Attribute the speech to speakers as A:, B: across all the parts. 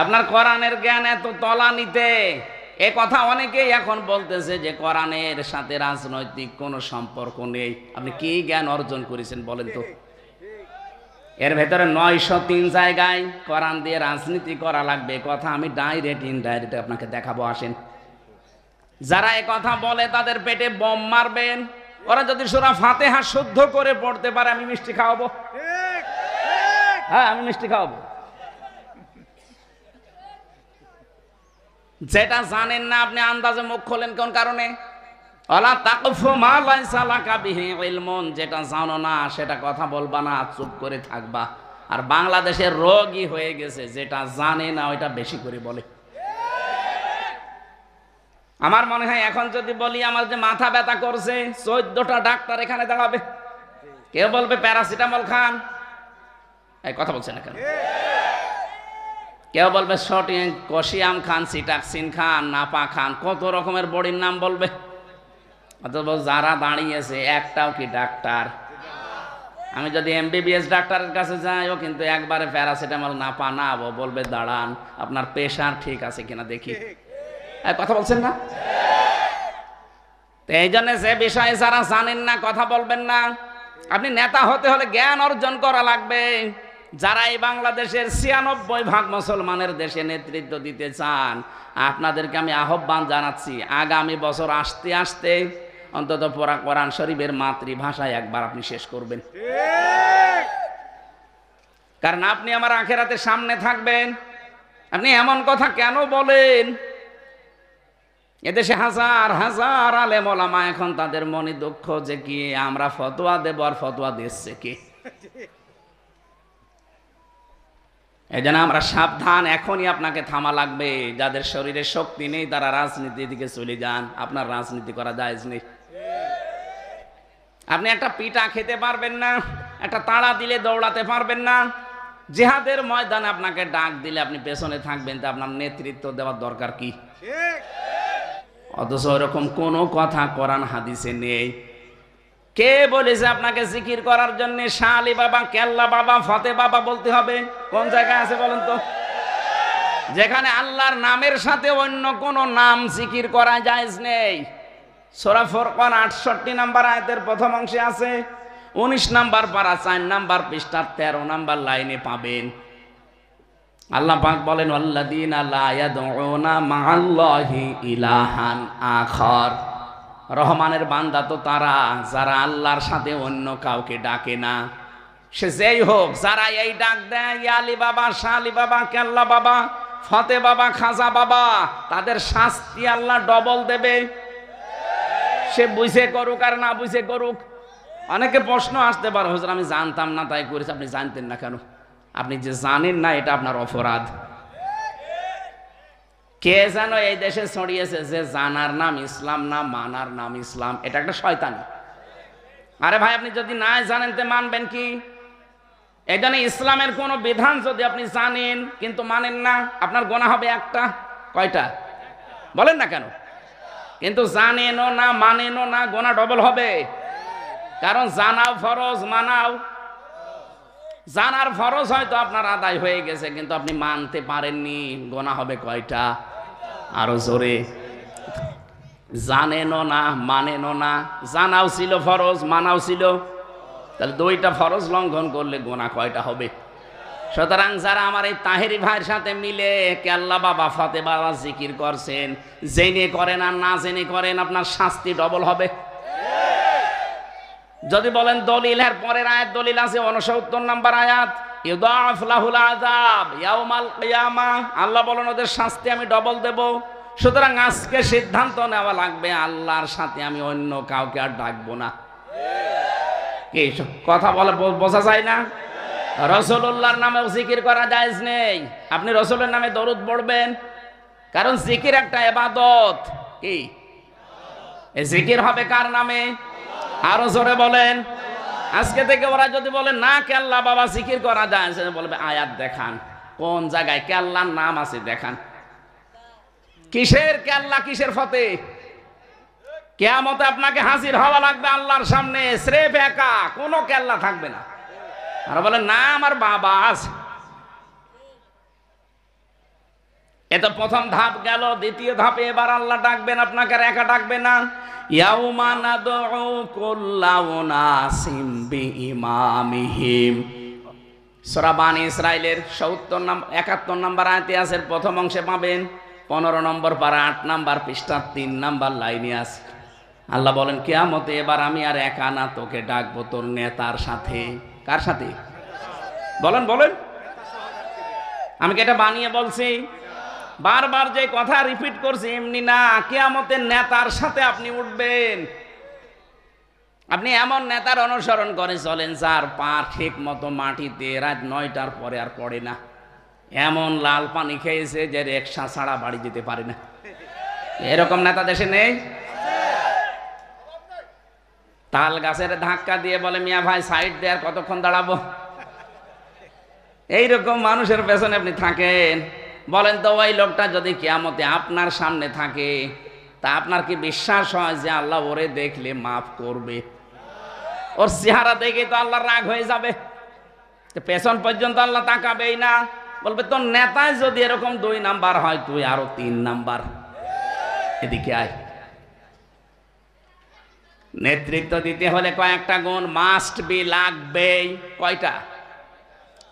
A: আপনার কোরআনের জ্ঞান এত তলানিতে, এ কথা অনেকেই এখন বলতেছে যে কোরআনের সাথে রাজনৈতিক কোনো সম্পর্ক নেই। আপনি কি জ্ঞান অর্জন করেছেন বলেন তো? এর ভেতরে 903 জায়গায় কোরআন দিয়ে রাজনীতি করা লাগবে কথা আমি ডাইরেক্ট ইনডাইরেক্ট আপনাকে দেখাবো, আসেন। যারা এ কথা বলে তাদের পেটে বোম মারবেন। ওরা যদি সূরা ফাতিহা শুদ্ধ করে পড়তে পারে আমি মিষ্টি খাওয়াবো। হ্যাঁ, আমি মিষ্টি খাওয়াবো। যেটা জানেন না আপনি আন্দাজে মুখ খোলেন কোন কারণে? ওয়ালা তাকফু মা লাইসা লাকা বিহি ইলমুন, যেটা জানো না সেটা কথা বলবা না, চুপ করে থাকবা। আর বাংলাদেশের রোগই হয়ে গেছে, যেটা জানে না ওইটা বেশি করে বলে। আমার মনে হয় এখন যদি বলি আমার যে মাথা ব্যথা করছে, 14টা ডাক্তার এখানে দাঁড়াবে, কেউ বলবে প্যারাসিটামল খান, এই কথা বলছে না কেন? কেউ বলবে কসিয়াম খান, সিটাক্সিন খান, নাপা খান, কত রকমের বড়ির নাম বলবে। অথচ যারা দাঁড়িয়েছে একটাও কি ডাক্তার? আমি যদি এমবিবিএস ডাক্তারের কাছে যাই, ও কিন্তু একবারে প্যারাসিটামল নাপা না, ও বলবে দাঁড়ান আপনার প্রেশার ঠিক আছে কিনা দেখি। কথা বলছেন না? তো এই জন্য যে বিষয়ে যারা জানেন না কথা বলবেন না। আপনি নেতা হতে হলে জ্ঞান অর্জন করা লাগবে। যারা এই বাংলাদেশের 96% মুসলমানের দেশে নেতৃত্ব দিতে চান, আপনাদেরকে আমি আহ্বান জানাচ্ছি, আগামী বছর আসতে আসতে অন্তত পড়া কোরআন শরীফের মাতৃভাষায় একবার আপনি শেষ করবেন। কারণ আপনি আমার আখিরাতের সামনে থাকবেন। আপনি এমন কথা কেন বলেন? এদেশে হাজার হাজার আলেম ওলামা, এখন তাদের মনে দুঃখ যে কি আমরা ফতোয়া দেব, আর ফতোয়া দিচ্ছে কি? এই জন্য আমরা সাবধান। এখনই আপনাকে থামা লাগবে। যাদের শরীরে শক্তি নেই তারা রাজনীতির দিকে চলে যান, আপনার রাজনীতি করা জায়েজ নেই। আপনি একটা পিঠা খেতে পারবেন না, একটা তাড়া দিলে দৌড়াতে পারবেন না। জিহাদের ময়দানে আপনাকে ডাক দিলে আপনি পেছনে থাকবেন, তা আপনার নেতৃত্ব দেওয়ার দরকার কি? অথচ এরকম কোনো কথা কোরআন হাদিসে নেই। কে বলেছে আপনাকে জিকির করার জন্য শাহ আলী বাবা, কেল্লা বাবা, ফতে বাবা বলতে হবে? কোন জায়গায় আছে বলেন তো? যেখানে আল্লাহর নামের সাথে অন্য কোন নাম জিকির করা জায়েজ নেই। সূরা ফুরকান 68 নম্বর আয়াতের প্রথম অংশে আছে, 19 নম্বর পারা 4 নম্বর পৃষ্ঠার 13 নম্বর লাইনে পাবেন। আল্লাহ পাক বলেন, আল্লাযীনা লা ইয়াদউনা মা'আল্লাহি ইলাহান আখার। রহমানের বান্দা তো তারা যারা আল্লাহর সাথে অন্য কাউকে ডাকে না। সে যেই হোক, যারা এই ডাক দেয় আলী বাবা, শাহ আলী বাবা, কেল্লা বাবা, ফতে বাবা, খাজা বাবা, তাদের শাস্তি আল্লাহ ডবল দেবে। সে বুঝে করুক আর না বুঝে করুক। অনেকে প্রশ্ন আসতে পারে, হুজুর আমি জানতাম না তাই করেছি। আপনি জানতেন না কেন? আপনি যে জানেন না এটা আপনার অপরাধ। কে যেন এই দেশে ছড়িয়েছে যে জানার নাম ইসলাম না, মানার নাম ইসলাম। এটা একটা শয়তানি। আরে ভাই, আপনি যদি না জানেন তে মানবেন কি? এই জন্য ইসলামের কোন বিধান যদি আপনি জানেন কিন্তু মানেন না, আপনার গুনাহ হবে একটা। কয়টা বলেন না কেন? কিন্তু জানেনও না, মানেনও না, গুনাহ ডবল হবে। কারণ জানাও ফরজ, মানাও। জানার ফরজ হয়তো আপনার আদায় হয়ে গেছে, কিন্তু আপনি মানতে পারেননি, গুনাহ হবে কয়টা? আরো জোরে। জানেনও না, মানেনও না। জানাও ছিল ফরজ, মানাও ছিল, তাহলে দুইটা ফরজ লঙ্ঘন করলে গুনাহ কয়টা হবে? সুতরাং যারা আমার এই তাহেরি ভাইয়ের সাথে মিলে কেল্লা বাবা, ফতে বাবা জিকির করছেন, জেনে করেন আর না জেনে করেন, আপনার শাস্তি ডবল হবে। যদি বলেন দলিলের পরের আয়াত দলিল আছে 69 নম্বর আয়াত, ইউদাফ লাহুল আযাব ইয়াউমাল কিয়ামাহ, আল্লাহ বলেন ওদের শাস্তি আমি ডবল দেব। সুতরাং আজকে সিদ্ধান্ত নেওয়া লাগবে, আল্লাহর সাথে আমি অন্য কাউকে আর ডাকবো না। কি কথা বলে বোঝা যায় না? রাসূলুল্লাহর নামে জিকির করা জায়েজ নেই। আপনি রাসূলের নামে দরুদ পড়বেন, কারণ জিকির একটা ইবাদত। কি এই জিকির হবে কার নামে? আরো জোরে বলেন। আজকে থেকে ওরা যদি বলে না কেল্লা বাবা জিকির করা যায়, বলবে আয়াত দেখান, কোন জায়গায় কেল্লার নাম আছে দেখান। কিসের কেল্লা, কিসের ফতে? কিয়ামতে আপনাকে হাজির হওয়া লাগবে আল্লাহর সামনে, স্রেফ একা, কোনো কেল্লা থাকবে না। আর বলে না আমার বাবা আছে। এ তো প্রথম ধাপ গেল। দ্বিতীয় ধাপে এবার আল্লাহ ডাকবেন আপনাকে, আর একা ডাকবে না। ইয়াউমা নাদউ কুল্লা উনাসিম বিইমামিহিম। সূরা বানী ইসরাইলের 71 নম্বর আয়াতে আছে, প্রথম অংশে পাবেন। 15 নম্বর পারা 8 নম্বর পৃষ্ঠা 3 নম্বর লাইনে আছে। আল্লাহ বলেন কিয়ামতে এবার আমি আর একা না, তোকে ডাকবো তোর নেতার সাথে। কার সাথে? বলেন বলেন। আমি কি এটা বানিয়ে বলছি? বারবার যে কথা রিপিট করছি এমনি না। কিয়ামতের নেতার সাথে আপনি উঠবেন। আপনি এমন নেতার অনুসরণ করে চলেন যার পা ঠিক মতো মাটিতে রাত 9টার পরে আর পড়ে না। এমন লাল পানি খেয়েছে যে রিকশা ছাড়া বাড়ি যেতে পারে না। এরকম নেতা দেশে নেই? তাল গাছের ধাক্কা দিয়ে বলে মিয়া ভাই সাইড দিয়ে আর কতক্ষণ দাঁড়াবো। এইরকম মানুষের পেছনে আপনি থাকেন। বলেন তো ওই লোকটা যদি কিয়ামতে আপনার সামনে থাকে, তা আপনার কি বিশ্বাস হয় যে আল্লাহ ওরে দেখলে মাফ করবে? ওর চেহারা দেখে তো আল্লাহ রাগ হয়ে যাবে। পেছন পর্যন্ত আল্লাহ তাকাবেই না, বলবে তোর নেতায় যদি এরকম 2 নাম্বার হয়, তুই আরো 3 নাম্বার। এদিকে আয়। নেতৃত্ব দিতে হলে কয়েকটা গুণ মাস্ট বি, লাগবেই। কয়টা?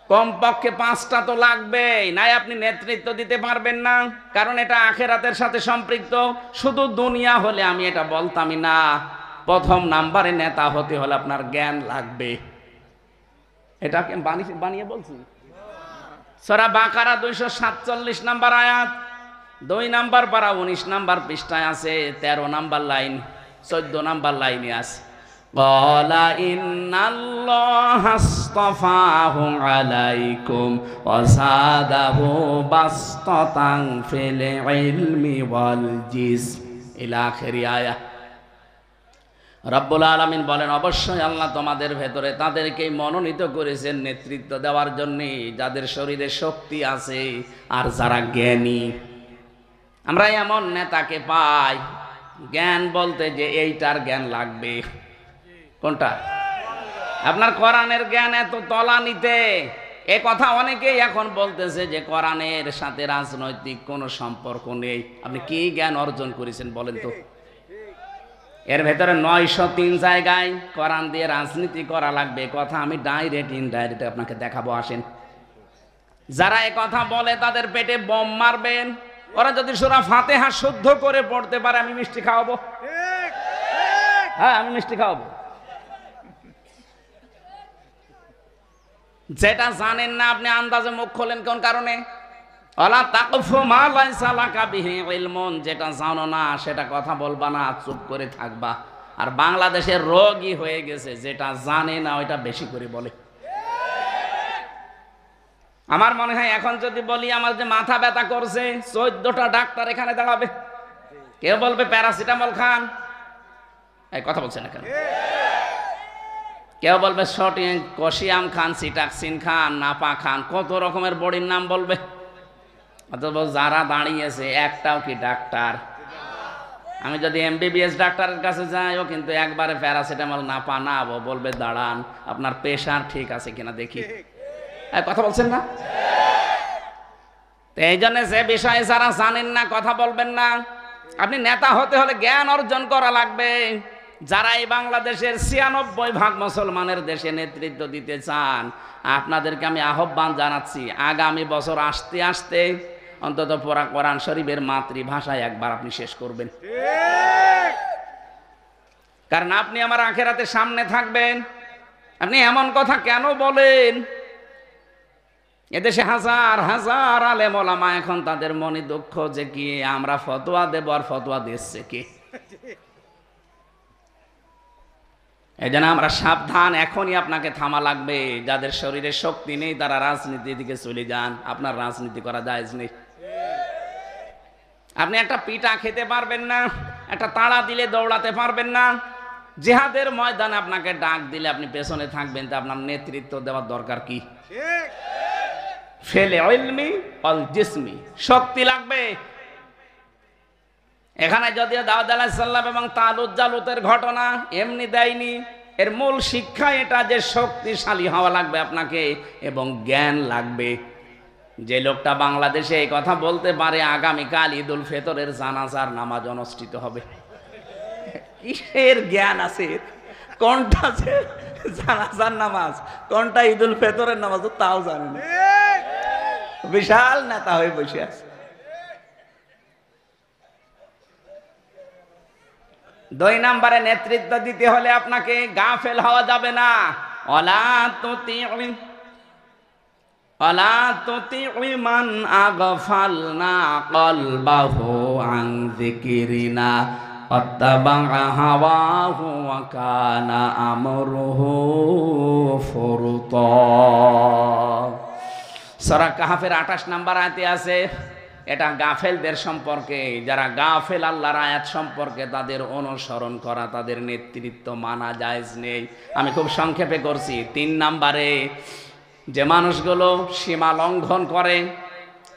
A: কমপক্ষে 5টা তো লাগবেই, নাই আপনি নেতৃত্ব দিতে পারবেন না। কারণ এটা আখিরাতের সাথে সম্পৃক্ত। শুধু দুনিয়া হলে আমি এটা বলতামই না। প্রথম নাম্বারে নেতা হতে হলে আপনার জ্ঞান লাগবে। এটা বানিয়ে বলছি। সূরা বাকারা 247 নম্বর আয়াত, 2 নাম্বার পারা 19 নাম্বার পৃষ্ঠায় আছে, 13 নাম্বার লাইন, 14 নাম্বার লাইনে আছে। ক্বালা ইন্নাল্লাহা আসতাফাহু আলাইকুম ওয়া যাদাহু বাসতাতান ফিল ইলমি ওয়াল জিসম ইলা আখিরি আয়া। রব্বুল আলামিন বলেন, অবশ্যই আল্লাহ তোমাদের ভেতরে তাদেরকে মনোনীত করেছেন নেতৃত্ব দেওয়ার জন্য, যাদের শরীরে শক্তি আছে আর যারা জ্ঞানী। আমরা এমন নেতাকে পাই, জ্ঞান বলতে যে এইটার জ্ঞান লাগবে। কোনটা? আপনার কোরআনের জ্ঞান এত তলানিতে। এ কথা অনেকেই এখন বলতেছে যে কোরআনের সাথে রাজনৈতিক কোনো সম্পর্ক নেই। আপনি কি জ্ঞান অর্জন করেছেন বলেন তো? এর ভেতরে 903 জায়গায় কোরআন দিয়ে রাজনীতি করা লাগবে কথা আমি ডাইরেক্ট ইনডাইরেক্ট আপনাকে দেখাবো। আসেন। যারা এ কথা বলে তাদের পেটে বোম মারবেন। ওরা যদি সূরা ফাতিহা শুদ্ধ করে পড়তে পারে আমি মিষ্টি খাওয়াবো। হ্যাঁ, আমি মিষ্টি খাওয়াবো। যেটা জানেন না আপনি আন্দাজে মুখ খোলেন কোন কারণে? ওয়ালা তাকফু মা লাইসা লাকা বিহি ইলমুন। যেটা জানো না সেটা কথা বলবা না, চুপ করে থাকবা। আর বাংলাদেশের রোগই হয়ে গেছে, যেটা জানে না ওইটা বেশি করে বলে। আমার মনে হয় এখন যদি বলি আমার যে মাথা ব্যথা করছে, 14টা ডাক্তার এখানে দাঁড়াবে। কেউ বলবে প্যারাসিটামল খান। এই কথা বলছে না কেন? কেউ বলবে কসিয়াম খান, সিটাক্সিন খান, নাপা খান, কত রকমের বড়ির নাম বলবে। অথচ যারা দাঁড়িয়েছে একটাও কি ডাক্তার? আমি যদি MBBS ডাক্তারের কাছে যাই, ও কিন্তু একবারে প্যারাসিটামল নাপা না, বলবে দাঁড়ান আপনার প্রেশার ঠিক আছে কিনা দেখি। কথা বলছেন না? এই জন্য যে বিষয়ে যারা জানেন না কথা বলবেন না। আপনি নেতা হতে হলে জ্ঞান অর্জন করা লাগবে। যারা এই বাংলাদেশের 96% মুসলমানের দেশে নেতৃত্ব দিতে চান, আপনাদেরকে আমি আহ্বান জানাচ্ছি, আগামী বছর আসতে আসতে অন্তত পড়া কোরআন শরীফের মাতৃভাষায় একবার আপনি শেষ করবেন। কারণ আপনি আমার আখিরাতের সামনে থাকবেন। আপনি এমন কথা কেন বলেন? এদেশে হাজার হাজার আলেম ওলামা, এখন তাদের মনে দুঃখ যে কি আমরা ফতোয়া দেব, আর ফতোয়া দিচ্ছে কে? এই জন্য আমরা সাবধান। এখনই আপনাকে থামা লাগবে। যাদের শরীরে শক্তি নেই তারা রাজনীতির দিকে চলে যান। আপনার রাজনীতি করা জায়েজ নেই। আপনি একটা পিঠা খেতে পারবেন না, একটা তাড়া দিলে দৌড়াতে পারবেন না। জিহাদের ময়দানে আপনাকে ডাক দিলে আপনি পেছনে থাকবেন, তা আপনার নেতৃত্ব দেওয়ার দরকার কি? ফেলে ইলমি ওয়াল জিসমি, শক্তি লাগবে। এখানে যদিও দাউদ আলাইহিস সালাম এবং তালুত জালুতের ঘটনা এমনি দেয়নি, এর মূল শিক্ষা এটা যে শক্তিশালী হওয়া লাগবে আপনাকে এবং জ্ঞান লাগবে। যে লোকটা বাংলাদেশে এই কথা বলতে পারে আগামীকাল ঈদুল ফিতরের জানাজার নামাজ অনুষ্ঠিত হবে, কিসের জ্ঞান আছে? কোনটা যে জানাজার নামাজ, কোনটা ঈদুল ফিতরের নামাজ তাও জানে না। বিশাল নেতা হয়ে বসে আছে। 2 নম্বরে নেতৃত্ব দিতে হলে আপনাকে গাফেল হওয়া যাবে না। অলা তুতিউ মান আগফালনা কলবাহু আন যিকরিনা ওয়াত্তাবা'a হাওয়াহু ওয়া কানা আমরুহু ফুরতা। সূরা কাহফের 28 নম্বর আয়াতে আছে, এটা গাফেলদের সম্পর্কে, যারা গাফেল আল্লাহর আয়াত সম্পর্কে তাদের অনুসরণ করা, তাদের নেতৃত্ব মানা জায়েজ নেই। আমি খুব সংক্ষেপে করছি। 3 নম্বরে যে মানুষগুলো সীমা লঙ্ঘন করে,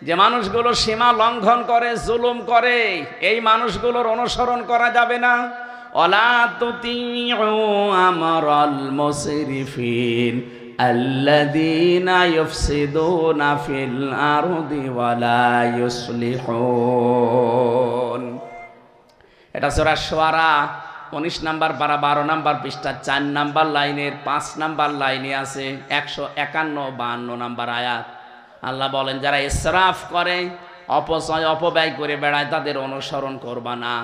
A: যে মানুষগুলো সীমা লঙ্ঘন করে, জুলুম করে, এই মানুষগুলোর অনুসরণ করা যাবে না। ওয়ালা তুতিউ আমরাল মুসরিফিন আল্লাযীনা ইউফসিদুনা ফিল আরদি ওয়ালা ইউসলিহুন। এটা সূরা শুআরা 19 নম্বর পারা 12 নম্বর পৃষ্ঠা 4 নম্বর লাইনের 5 নম্বর লাইনে আছে 151-52 নম্বর আয়াত। আল্লাহ বলেন, যারা ইসরাফ করে, অপচয় অপব্যয় করে বেড়ায়, তাদের অনুসরণ করবা না।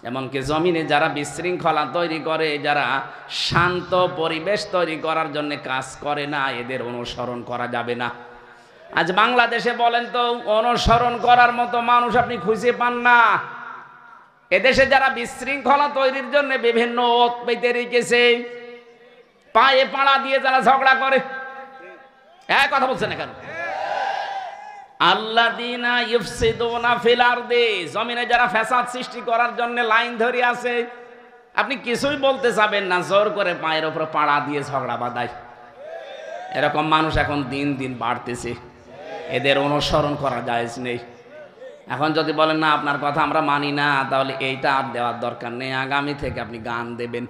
A: এমনকি জমিনে যারা বিশৃঙ্খলা তৈরি করে, যারা শান্ত পরিবেশ তৈরি করার জন্য কাজ করে না, এদের অনুসরণ করা যাবে না। আজ বাংলাদেশে বলেন তো, অনুসরণ করার মতো মানুষ আপনি খুঁজে পান না। এদেশে যারা বিশৃঙ্খলা তৈরির জন্য বিভিন্ন ওত পেতে রেখেছে, পায়ে পাড়া দিয়ে যারা ঝগড়া করে, এক কথা বলছে না কেন? আল্লাযীনা ইউফসিদুনা ফিল আরদি, জমিনে যারা ফ্যাসাদ সৃষ্টি করার জন্য লাইন ধরে আছে, আপনি কিছুই বলতে যাবেন না, জোর করে পায়ের উপর পাড়া দিয়ে ঝগড়া বাঁধায়। এরকম মানুষ এখন দিন দিন বাড়তেছে, এদের অনুসরণ করা জায়েজ নেই। এখন যদি বলেন না আপনার কথা আমরা মানি না, তাহলে এইটা আর দেওয়ার দরকার নেই, আগামী থেকে আপনি গান দেবেন।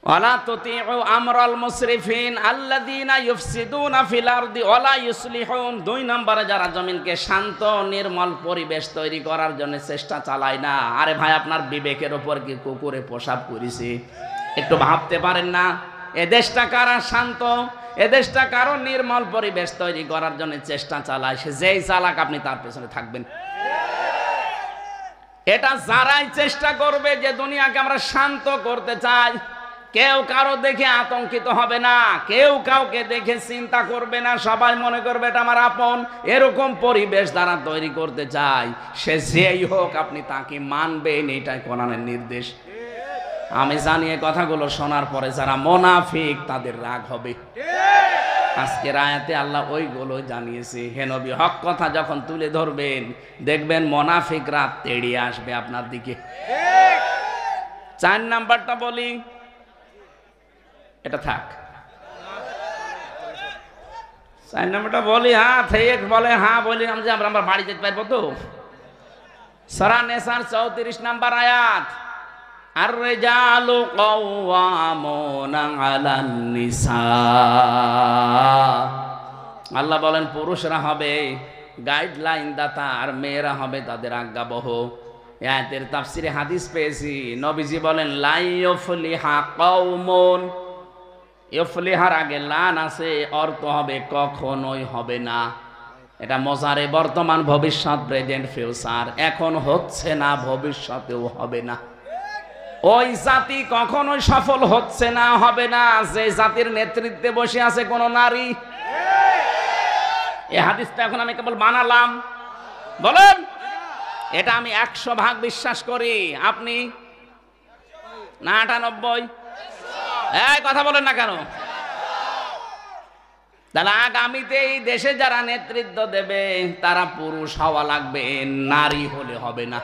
A: ওয়ালা তুতিউ আমরাল মুসরিফিন আল্লাযীনা ইউফসিদুনা ফিল আরদি ওয়ালা ইউসলিহুন। 2 নম্বরে যারা জমিনকে শান্ত নির্মল পরিবেশ তৈরি করার জন্য চেষ্টা চালায় না। আরে ভাই, আপনার বিবেকের উপর কি কুকুরে পেশাব করেছে? একটু ভাবতে পারেন না? এদেশটা কারা শান্ত, এদেশটা কারো নির্মল পরিবেশ তৈরি করার জন্য চেষ্টা চালায়, সে যেই চালাক আপনি তার পেছনে থাকবেন। এটা যারাই চেষ্টা করবে যে দুনিয়াকে আমরা শান্ত করতে চাই, কেউ কারো দেখে আতঙ্কিত হবে না, কেউ কাউকে দেখে চিন্তা করবে না, সবাই মনে করবে এটা আমার আপন। এরকম পরিবেশ যারা তৈরি করতে চায়, সে যেই হোক আপনি তাকে মানবেন, এটাই কোরআনের নির্দেশ। আমি জানি এই কথাগুলো শোনার পরে যারা মুনাফিক তাদের রাগ হবে। আজকের আয়াতে আল্লাহ ওইগুলো জানিয়েছে। হে নবী, হক কথা যখন তুলে ধরবেন, দেখবেন মুনাফিকরা তেড়িয়ে আসবে আপনার দিকে। 4 নাম্বারটা বলি, এটা থাক। 4 নাম্বারটা বলি, হ্যাঁ ঠিক বলে, হ্যাঁ বলি আমরা বাড়ি যেতে পারবো তো। সূরা নিসার 34 নাম্বার আয়াত, আর রিজালু কাওয়ামুনা আলান নিসা। আল্লাহ বলেন পুরুষরা হবে গাইডলাইন দাতা আর মেয়েরা হবে তাদের আজ্ঞাবহ। আয়াতের তাফসিরে হাদিস পেয়েছি, নবীজি বলেন লা ইউফলিহা কওমুন, ইউফলিহার আগে লান আছে, অর্থ হবে কখনোই হবে না। এটা মজারে বর্তমান, ভবিষ্যৎ, প্রেজেন্ট, ফিউচার। এখন হচ্ছে না, ভবিষ্যতেও হবে না। ওই জাতি কখনোই সফল হচ্ছে না, হবে না, যে জাতির নেতৃত্বে বসে আছে কোন নারী। এই হাদিসটা এখন আমি কেবল বানালাম, বলেন এটা আমি 100% বিশ্বাস করি। আপনি না 98? এই কথা বলেন না কেন? তাহলে আগামীতে এই দেশে যারা নেতৃত্ব দেবে তারা পুরুষ হওয়া লাগবে, নারী হলে হবে না।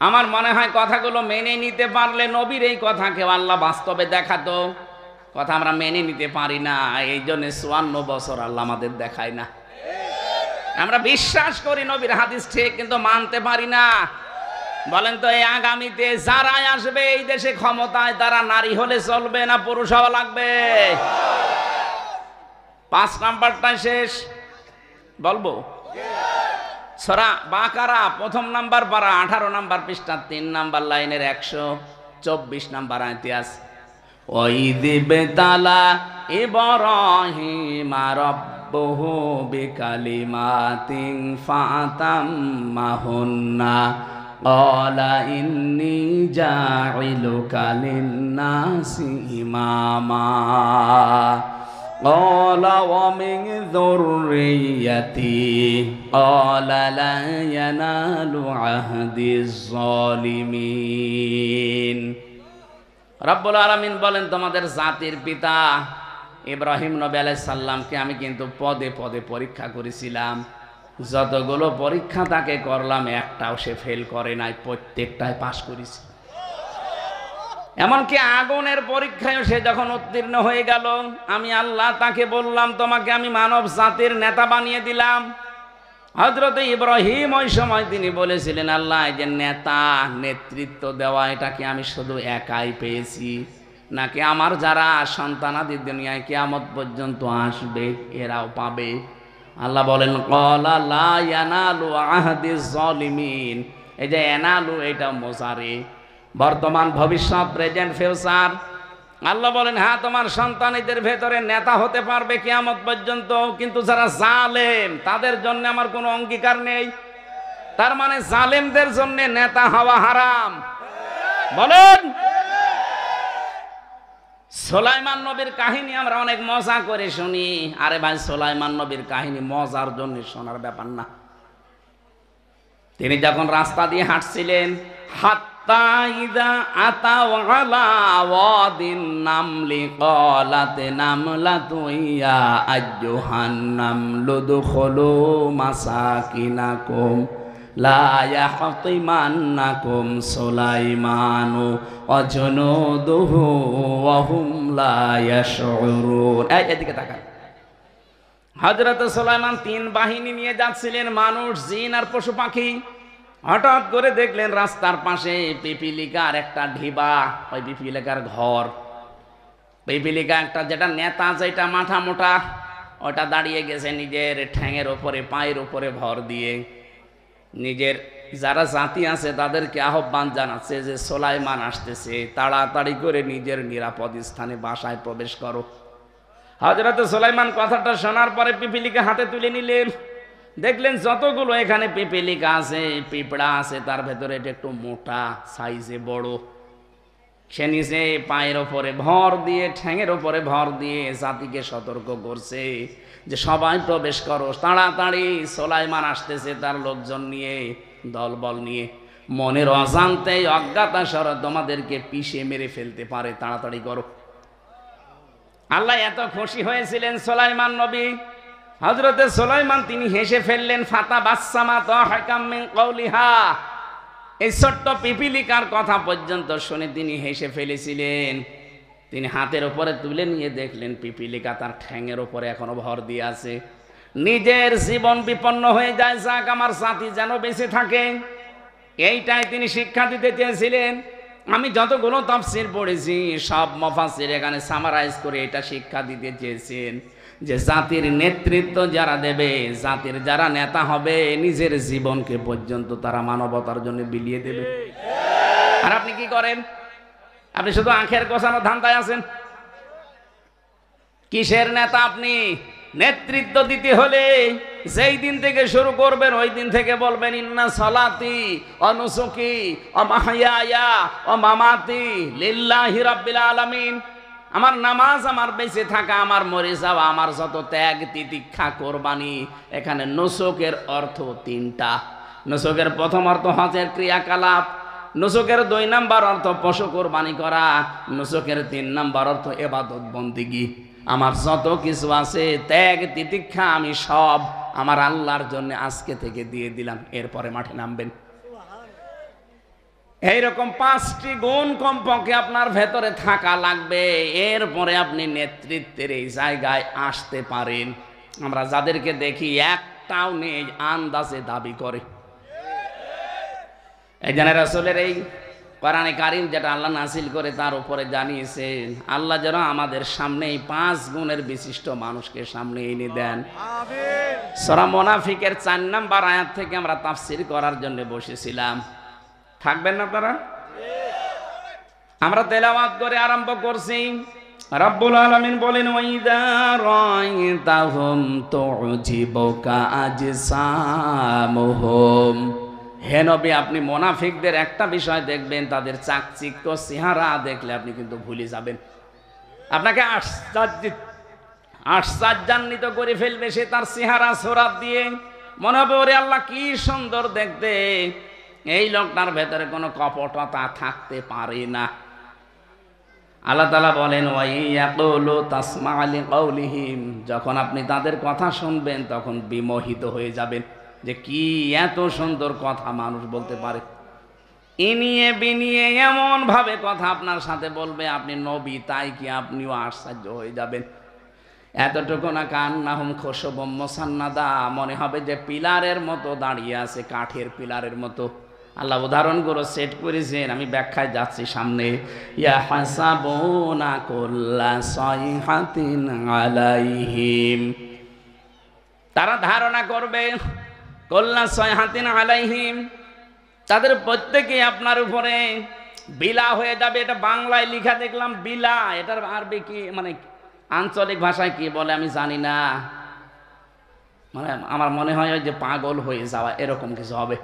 A: আমার মনে হয় কথাগুলো মেনে নিতে পারলে নবীর এই কথাকে আল্লাহ বাস্তবে দেখাতো। কথা আমরা মেনে নিতে পারি না, এই জন্য 54 বছর আল্লাহ আমাদের দেখায় না। আমরা বিশ্বাস করি নবীর হাদিস ঠিক, কিন্তু মানতে পারি না। বলেন তো, এই আগামীতে যারাই আসবে এই দেশে ক্ষমতায়, তারা নারী হলে চলবে না পুরুষ হওয়া লাগবে? 5 নাম্বারটা শেষ বলবো। সূরা বাকারা 1 নাম্বার পারা 18 নাম্বার পৃষ্ঠা 3 নাম্বার লাইনের 124 নাম্বার আয়াতে আছে, ওয়াইদ বিতালা ইব্রাহিম রাব্বুহু বিকালিমাতিন ফাতাম্মাহুন্না ক্বালা ইন্নী জাইলুকা লিন-নাসি ইমামা ক্বালা ওয়া মিন যুররিয়্যাতি ক্বালা লা ইয়ানালু আহদিজ যালিমিন। রব্বুল আলামিন বলেন, তোমাদের জাতির পিতা ইব্রাহিম নবী আলাইহিস সালামকে আমি কিন্তু পদে পদে পরীক্ষা করেছিলাম। যতগুলো পরীক্ষা তাকে করলাম একটাও সে ফেল করে নাই, প্রত্যেকটাই পাশ করেছে। এমনকি আগুনের পরীক্ষায় সে যখন উত্তীর্ণ হয়ে গেল, আমি আল্লাহ তাকে বললাম, তোমাকে আমি মানব জাতির নেতা বানিয়ে দিলাম। হযরত ইব্রাহিম ওই সময় তিনি বলেছিলেন, আল্লাহ এই যে নেতা নেতৃত্ব দেওয়া, এটা কি আমি শুধু একাই পেয়েছি, নাকি আমার যারা সন্তানাদি দুনিয়ায় কিয়ামত পর্যন্ত আসবে এরাও পাবে? আল্লাহ বলেন, ক্বালা লা ইয়ানালু আহদিজ যালিমিন। এই যে ইয়ানালু, এটা মুজারি, বর্তমান ভবিষ্যৎ, প্রেজেন্ট ফিউচার। আল্লাহ বলেন, হ্যাঁ তোমার সন্তানদের ভেতরে নেতা হতে পারবে কিয়ামত পর্যন্ত, কিন্তু যারা জালেম তাদের জন্য আমার কোনো অঙ্গীকার নেই। তার মানে জালেমদের জন্য নেতা হওয়া হারাম। বলেন, সুলাইমান নবীর কাহিনী আমরা অনেক মজা করে শুনি। আরে ভাই, সুলাইমান নবীর কাহিনী মজার জন্য শোনার ব্যাপার না। তিনি যখন রাস্তা দিয়ে হাঁটছিলেন, হাত্তা ইযা আতাও আলা ওয়াদিন নামলি ক্বালাত নামলাতু ইয়া আইয়ুহান নামলু দুখুলু মাসাকিনাকুম লা ইয়াহতিমান্নাকুম সুলাইমানু ওয়া জুনুদুহু ওয়া হুম লা ইয়াশউরুন। এদিকে তাকান। হযরত সুলাইমান 3 বাহিনী নিয়ে যাচ্ছিলেন, মানুষ, জিন আর পশু পাখি। হঠাৎ করে দেখলেন রাস্তার পাশে পিপিলিকার একটা ঢিবা, ওই পিপিলিকার ঘর। পিপিলিকা একটা, যেটা নেতা, যেটা মাথা মোটা, ওটা দাঁড়িয়ে গেছে নিজের ঠ্যাঙের ওপরে, পায়ের ওপরে ভর দিয়ে। নিজের যারা জাতি আছে তাদেরকে আহ্বান জানাচ্ছে যে সুলাইমান আসতেছে, তাড়াতাড়ি করে নিজের নিরাপদ স্থানে বাসায় প্রবেশ করো। হযরত সুলাইমান কথাটা শোনার পরে পিপিলিকা হাতে তুলে নিলেন। দেখলেন যতগুলো এখানে পিপিলিকা আছে, পিঁপড়া আছে, তার ভেতরে এটা একটু মোটা সাইজে বড়। সে নিচে পায়ের ওপরে ভর দিয়ে, ঠ্যাঙের ওপরে ভর দিয়ে জাতিকে সতর্ক করছে যে সবাই প্রবেশ করো, তাড়াতাড়ি সুলাইমান আসতেছে তার লোকজন নিয়ে, দলবল নিয়ে। মনের অজান্তে অজ্ঞাতসারে তোমাদেরকে পিষে মেরে ফেলতে পারে, তাড়াতাড়ি করো। আল্লাহ এত খুশি হয়েছিলেন সুলাইমান নবী। হযরতে সুলাইমান তিনি হেসে ফেললেন, ফাতা বাসসামা দাহিকাম মিন কওলিহা। এই ছোট্ট পিপিলিকার কথা পর্যন্ত শুনে তিনি হেসে ফেলেছিলেন। তিনি হাতের উপরে তুলে নিয়ে দেখলেন পিপিলিকা তার ঠ্যাঙের উপরে এখনো ভর দিয়ে আছে। নিজের জীবন বিপন্ন হয়ে যায়, যাক আমার জাতি যেন বেঁচে থাকে, এইটাই তিনি শিক্ষা দিতে চেয়েছিলেন। আমি যতগুলো তাফসীর পড়েছি, সব মুফাসসির এখানে সামারাইজ করে এটা শিক্ষা দিতে চেয়েছেন যে জাতির নেতৃত্ব যারা দেবে, জাতির যারা নেতা হবে, নিজের জীবনকে পর্যন্ত তারা মানবতার জন্য বিলিয়ে দেবে। আর আপনি কি করেন? আপনি শুধু আখের গোছানো ধান্দায় আছেন। কিসের নেতা আপনি? নেতৃত্ব দিতে হলে যেই দিন থেকে শুরু করবেন ওই দিন থেকে বলবেন, ইন্না সালাতি ওয়া নুসুকি ওয়া মাহইয়ায়া ওয়া মামাতি লিল্লাহি রাব্বিল আলামিন। আমার নামাজ, আমার বেঁচে থাকা, আমার মরে যাওয়া, আমার যত ত্যাগ তিতিক্ষা কোরবানি। এখানে নুসুকের অর্থ 3টা। নুসুকের প্রথম অর্থ হজের ক্রিয়াকলাপ, নুসুকের 2 নাম্বার অর্থ পশু কোরবানি করা, নুসুকের 3 নাম্বার অর্থ ইবাদত বন্দেগী। আমার যত কিছু আছে ত্যাগ তিতিক্ষা, আমি সব আমার আল্লাহর জন্য আজকে থেকে দিয়ে দিলাম। এরপরে মাঠে নামবেন। এইরকম 5টি গুণ কমপক্ষে আপনার ভেতরে থাকা লাগবে, এরপরে আপনি নেতৃত্বের এই জায়গায় আসতে পারেন। আমরা যাদেরকে দেখি একটাও নেই, আন্দাজে দাবি করে। এই জন্য রাসূলের এই কোরআনে কারীম যেটা আল্লাহ নাযিল করে তার উপরে জানিয়েছেন, আল্লাহ যেন আমাদের সামনে এই 5 গুণের বিশিষ্ট মানুষকে সামনে এনে দেন। আমিন। সূরা মুনাফিকের 4 নম্বর আয়াত থেকে আমরা তাফসীর করার জন্য বসেছিলাম। থাকবেন না আপনারা? আমরা তেলাওয়াত করে আরম্ভ করছি। রব্বুল আলামিন বলেন, ওয়াইদা রাআইতাহুম তুজিবুকা আজসামুহুম। হে নবী, আপনি মুনাফিকদের একটা বিষয় দেখবেন, তাদের চাকচিক্য চেহারা দেখলে আপনি কিন্তু ভুলে যাবেন। আপনাকে আশ্চর্যান্বিত করে ফেলবে সে তার চেহারা সুরাত দিয়ে। মনে হবে ওরে আল্লাহ কি সুন্দর দেখতে, এই লোকটার ভেতরে কোনো কপটতা থাকতে পারে না। আল্লাহ তাআলা বলেন, ওয়াইয়াকুলু তাসমা'ু লিকাউলিহিম। যখন আপনি তাদের কথা শুনবেন তখন বিমোহিত হয়ে যাবেন যে কি এত সুন্দর কথা মানুষ বলতে পারে। ইনিয়ে বিনিয়ে এমন ভাবে কথা আপনার সাথে বলবে, আপনি নবী তাই কি আপনিও আশ্চর্য হয়ে যাবেন। এতটুকু না, কান্নাহুম খুশুবুম মুসান্নাদা, মনে হবে যে পিলারের মতো দাঁড়িয়ে আছে, কাঠের পিলারের মতো। আল্লাহ উদাহরণগুলো সেট করেছেন, আমি ব্যাখ্যায় যাচ্ছি সামনে। ইয়াহসাবুনা কুল্লা সাইহাতিন আলাইহিম, তারা ধারণা করবে কুল্লা সাইহাতিন আলাইহিম, তাদের প্রত্যেকে আপনার উপরে বিলা হয়ে যাবে। এটা বাংলায় লেখা দেখলাম বিলা, এটার আরবি কি মানে আঞ্চলিক ভাষায় কি বলে আমি জানি না, মানে আমার মনে হয় যে পাগল হয়ে যাওয়া এরকম কিছু হবে।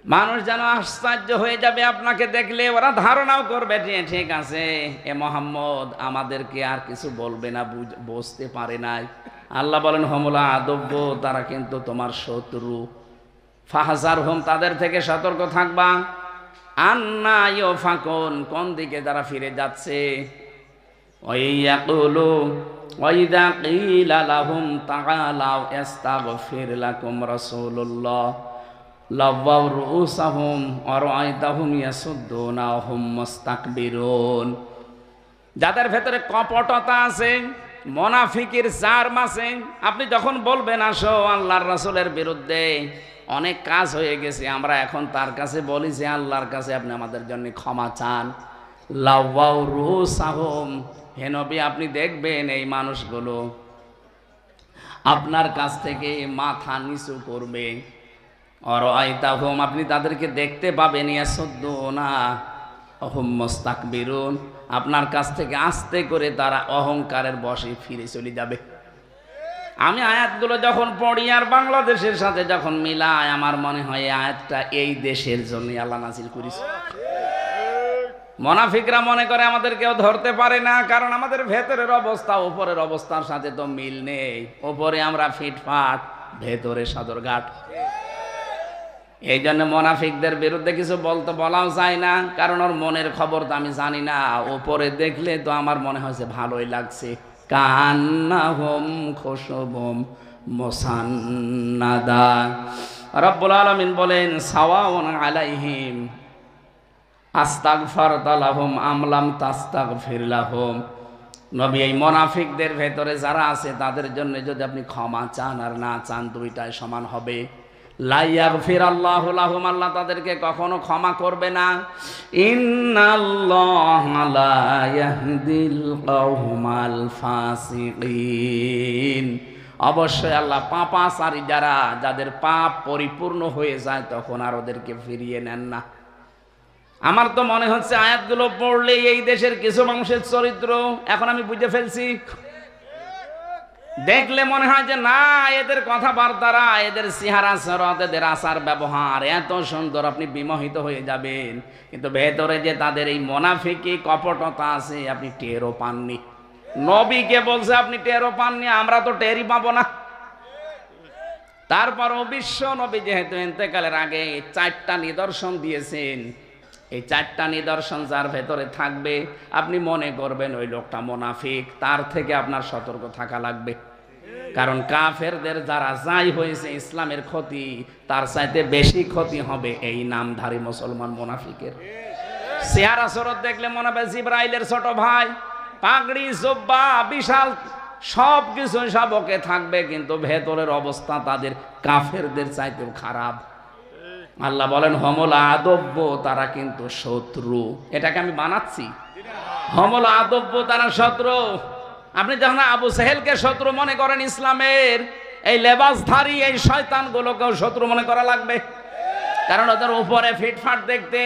A: মানুষ যেন আশ্চর্য হয়ে যাবে আপনাকে দেখলে, ওরা ধারণাও করবে যে ঠিক আছে এ মুহাম্মদ আমাদেরকে আর কিছু বলবে না, বুঝতে পারে নাই। আল্লাহ বলেন, হুমুল আদুব্য, তারা কিন্তু তোমার শত্রু। ফাহজারহুম, তাদের থেকে সতর্ক থাকবা। আন্না ইউফাকুন, কোন দিকে তারা ফিরে যাচ্ছে। ওয়াইয়াকুলু ওয়াইদা কিলা লাহুম তাআলাউ ইস্তাগফির লাকুম রাসূলুল্লাহ লাওয়াউ রুউসাহুম ওয়া রাআইতাহুম ইয়াসুদ্দুনা ওয়া হুম মুস্তাকবিরুন। যাদের ভেতরে কপটতা আছে, মুনাফিকের জার্ম আছে, আপনি যখন বলবেন আসো আল্লাহর রাসূলের বিরুদ্ধে অনেক কাজ হয়ে গেছে, আমরা এখন তার কাছে বলি যে আল্লাহর কাছে আপনি আমাদের জন্য ক্ষমা চান। লাওয়াউ রুউসাহুম, হে নবী আপনি দেখবেন এই মানুষগুলো আপনার কাছ থেকে মাথা নিচু করবে। অরাআইতাহুম, আপনি তাদেরকে দেখতে পাবেন, ইয়াসুদ্দুনা ওয়া হুম মুস্তাকবিরুন, আপনার কাছ থেকে আস্তে করে তারা অহংকারের বশে ফিরে চলে যাবে। আমি আয়াতগুলো যখন পড়ি আর বাংলাদেশের সাথে যখন মিলাই, আমার মনে হয় এই আয়াতটা এই দেশের জন্য আল্লাহ নাযিল করেছে। মুনাফিকরা মনে করে আমাদের কেউ ধরতে পারে না, কারণ আমাদের ভেতরের অবস্থা উপরের অবস্থার সাথে তো মিল নেই। উপরে আমরা ফিটফাট, ভেতরে সদরঘাট। এই জন্য মুনাফিকদের বিরুদ্ধে কিছু বলাও যায় না, কারণ ওর মনের খবর তো আমি জানি না। উপরে দেখলে তো আমার মনে হয়েছে ভালোই লাগছে। কান্নাহুম খুশুবুম মুসান্নাদা। রব্বুল আলামিন বলেন, সাওয়াউন আলাইহিম আস্তাগফারতা লাহুম আম লাম তাস্তাগফির লাহুম। নবী, এই মুনাফিকদের ভেতরে যারা আছে তাদের জন্য যদি আপনি ক্ষমা চান আর না চান, দুইটাই সমান হবে। লা ইয়াগফিরাল্লাহু লাহুম, আল্লাহ তাদেরকে কখনো ক্ষমা করবে না। ইন্নাল্লাহা লা ইয়াহদিল কওমাল ফাসিকিন, অবশ্যই আল্লাহ পাপাচারী যাদের পাপ পরিপূর্ণ হয়ে যায় তখন আর ওদেরকে ফিরিয়ে নেন না। আমার তো মনে হচ্ছে আয়াতগুলো পড়লে এই দেশের কিছু মানুষের চরিত্র এখন আমি বুঝে ফেলছি। দেখলে মনে হয় যে না, এদের কথাবার্তারা, এদের চেহারা চরত, এদের আচার ব্যবহার এত সুন্দর, আপনি বিমোহিত হয়ে যাবেন। কিন্তু ভেতরে যে তাদের এই মুনাফিকি কপটতা আছে আপনি টেরও পাননি। নবীকে বলছে আপনি টেরও পাননি, আমরা তো টেরই পাবো না। তারপরও বিশ্ব নবী যেহেতু ইন্তেকালের আগে 4টা নিদর্শন দিয়েছেন, এই 4টা নিদর্শন যার ভেতরে থাকবে আপনি মনে করবেন ওই লোকটা মুনাফিক, তার থেকে আপনার সতর্ক থাকা লাগবে। কারণ কাফেরদের যারা যাই হয়েছে ইসলামের ক্ষতি তার চাইতে বেশি ক্ষতি হবে এই নামধারী মুসলমান মুনাফিকের। চেহারা সুরত দেখলে মনে হবে জিবরাইলের ছোট ভাই, পাগড়ি জুব্বা বিশাল সব কিছু সবকে থাকবে, কিন্তু ভেতরের অবস্থা তাদের কাফেরদের চাইতেও খারাপ। আল্লাহ বলেন হমল আদব্য, তারা কিন্তু শত্রু। এটাকে আমি বানাচ্ছি, হমল আদব্য তারা শত্রু। আপনি যখন আবু সেহেলকে শত্রু মনে করেন ইসলামের, এই লেবাসধারী এই শয়তানগুলোকেও শত্রু মনে করা লাগবে, কারণ ওদের উপরে ফিটফাট দেখতে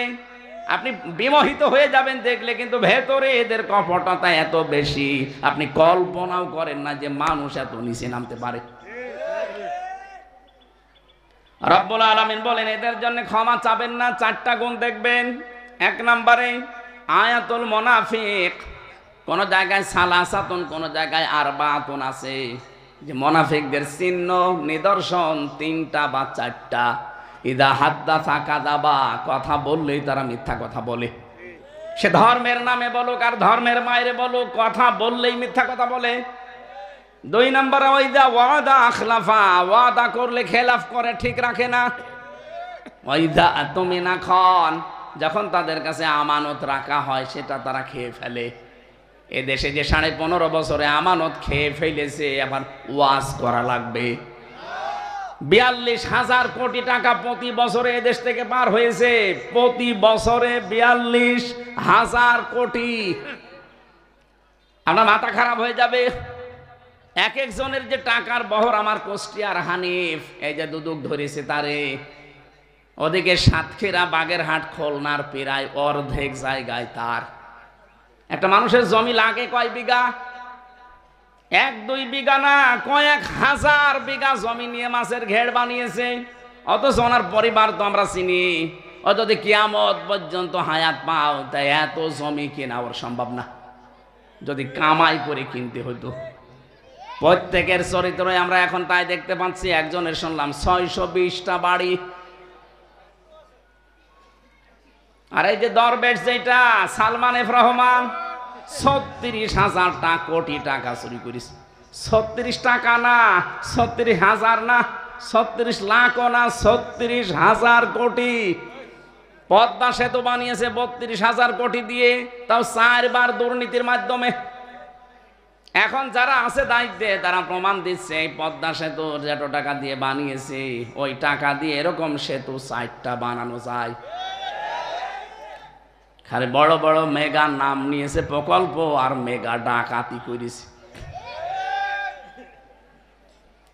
A: আপনি বিমোহিত হয়ে যাবেন দেখলে, কিন্তু ভেতরে এদের কপটতা এত বেশি আপনি কল্পনাও করেন না যে মানুষ এত নিচে নামতে পারে। রব্বুল আলামিন বলেন এদের জন্য ক্ষমা চাবেন না, চারটা গুণ দেখবেন। এক নম্বরে আয়াতুল মুনাফিক, কোন জায়গায় সালাসাতুন, কোন জায়গায় আরবাতুন আছে, যে মুনাফিকদের চিহ্ন নিদর্শন তিনটা বা চারটা। ইদা হাদ্দাসা কাযাবা, কথা বললেই তারা মিথ্যা কথা বলে। সে ধর্মের নামে বলুক আর ধর্মের বাইরে বলুক, কথা বললেই মিথ্যা কথা বলে। দুই নম্বরে ওয়াইদা ওয়াদা আখলাফা, ওয়াদা করলে খেলাফ করে, ঠিক রাখে না। ওয়াইদা আতমিনা খান, যখন তাদের কাছে আমানত রাখা হয় সেটা তারা খেয়ে ফেলে। এ দেশে যে 15.5 বছরে আমানত খেয়ে ফেলেছে, আবার ওয়াজ করা লাগবে। 42,000 কোটি টাকা প্রতি বছরে এদেশ থেকে পার হয়েছে, প্রতি বছরে 42,000 কোটি। আপনার মাথা খারাপ হয়ে যাবে। এক একজনের যে টাকার বহর, আমার কুষ্টিয়ার হানিফ এই যে দুদক ধরেছে তারে, ওদিকে সাতক্ষীরা বাগেরহাট খুলনার প্রায় অর্ধেক জায়গায় তার। একটা মানুষের জমি লাগে কয় বিঘা? 1-2 বিঘা না, কয়েক হাজার বিঘা জমি নিয়ে মাছের ঘেড় বানিয়েছে। অথচ ওনার পরিবার তো আমরা চিনি, ও যদি কিয়ামত পর্যন্ত হায়াত পাও তাই এত জমি কেনা ওর সম্ভব না, যদি কামাই করে কিনতে হইতো। প্রত্যেকের চরিত্রে আমরা এখন তাই দেখতে পাচ্ছি। একজনের শুনলাম 620টা বাড়ি। আর এই যে দরবেশ যেটা সালমান এফ রহমান, 36,000 কোটি টাকা চুরি করিস। 36 টাকা না, 36,000 না, 36 লাখও না, 36,000 কোটি। পদ্মা সেতু বানিয়েছে 32,000 কোটি দিয়ে, তাও 4 বার দুর্নীতির মাধ্যমে। এখন যারা আছে দায়িত্বে তারা প্রমাণ দিচ্ছে এই পদ্মা সেতু যত টাকা দিয়ে বানিয়েছে, ওই টাকা দিয়ে এরকম সেতু 4টা বানানো যায়। খালি বড় বড় মেগা নাম নিয়েছে প্রকল্প, আর মেগা ডাকাতি করেছে।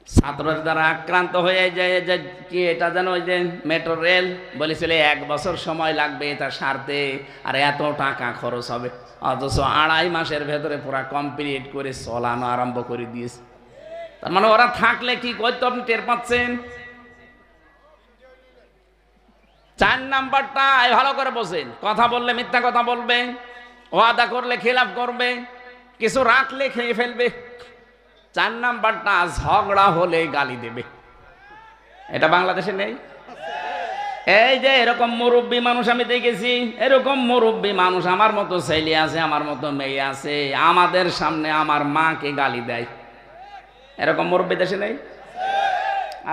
A: ছাত্রদের দ্বারা আক্রান্ত হয়ে যায় যে কি এটা যেন, ওই যে মেট্রো রেল বলেছিল 1 বছর সময় লাগবে এটা সারতে, আর এত টাকা খরচ হবে, অথচ 2.5 মাসের ভেতরে পুরা কমপ্লিট করে চলানো আরম্ভ করে দিয়েছে। তার মানে ওরা থাকলে কি করতে আপনি টের পাচ্ছেন। 4 নাম্বারটা ভালো করে বোঝেন, কথা বললে মিথ্যা কথা বলবে, ওয়াদা করলে খেলাফ করবে, কিছু রাখলে খেয়ে ফেলবে। 4 নাম্বারটা ঝগড়া হলে গালি দেবে। এটা বাংলাদেশে নেই। এই যে এরকম মুরব্বী মানুষ আমি দেখেছি, এরকম মুরব্বী মানুষ আমার মতো ছেলে আছে, আমার মতো মেয়ে আছে, আমাদের সামনে আমার মাকে গালি দেয়। এরকম মুরব্বী দেশে নেই?